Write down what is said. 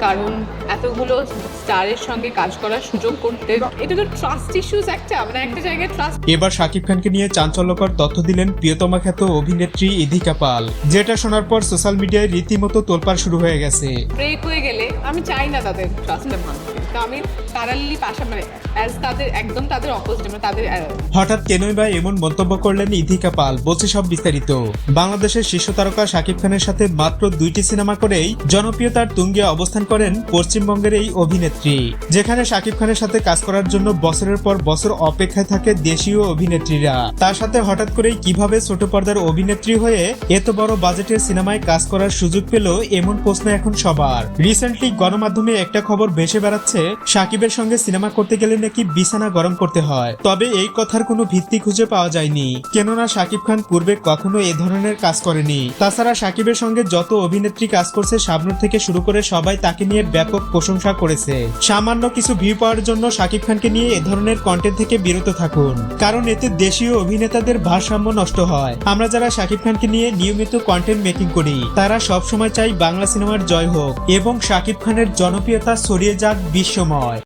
কারণ এতগুলো স্টারের সঙ্গে কাজ করার সুযোগ করতে এটা তো ট্রাস্ট ইস্যুস একটা মানে একটা জায়গায় ট্রাস্ট। এবার শাকিব খানকে নিয়ে চাঞ্চল্যকর তথ্য দিলেন প্রিয়তমা খ্যাত অভিনেত্রী ইধিকা পাল, যেটা শোনার পর সোশ্যাল মিডিয়ায় রীতিমতো তোলপাড় শুরু হয়ে গেছে। ব্রেক হয়ে গেলে আমি চাই না তাদের ট্রাস্টে ভাঙতে, তো আমি প্যারালি পাশা মানে অ্যাজ তাদের একদম তাদের অপোজিট মানে তাদের হঠাৎ কেনই বা এমন মন্তব্য করলেন ইধিকা পাল, বলছে সব বিস্তারিত। বাংলাদেশের শীর্ষ তারকা শাকিব খানের সাথে মাত্র 2টি সিনেমা করেই জনপ্রিয়তার তুঙ্গে অবস্থান করেন পশ্চিমবঙ্গের এই অভিনেত্রী, যেখানে শাকিব খানের সাথে কাজ করার জন্য বছরের পর বছর অপেক্ষায় থাকে দেশীয় অভিনেত্রীরা। তার সাথে হঠাৎ করেই কিভাবে ছোট পর্দার অভিনেত্রী হয়ে এত বড় বাজেটের সিনেমায় কাজ করার সুযোগ পেল, এমন প্রশ্ন এখন সবার। রিসেন্টলি গণমাধ্যমে একটা খবর ভেসে বেড়াচ্ছে, শাকিবের সঙ্গে সিনেমা করতে গেলে নাকি বিছানা গরম করতে হয়। তবে এই কথার কোনো ভিত্তি খুঁজে পাওয়া যায়নি, কেননা শাকিব খান পূর্বে কখনো এ ধরনের কাজ করেনি। তাছাড়া শাকিবের সঙ্গে যত অভিনেত্রী কাজ করছে শাবনূর থেকে শুরু করে সবাই তাকে নিয়ে ব্যাপক প্রশংসা করেছে। সামান্য কিছু ভিউ পাওয়ার জন্য শাকিব খানকে নিয়ে এ ধরনের কন্টেন্ট থেকে বিরত থাকুন, কারণ এতে দেশীয় অভিনেতাদের ভারসাম্য নষ্ট হয়। আমরা যারা শাকিব খানকে নিয়ে নিয়মিত কন্টেন্ট মেকিং করি তারা সব সময় চাই বাংলা সিনেমার জয় হোক এবং শাকিব খানের জনপ্রিয়তা ছড়িয়ে যাক বিশ্বময়।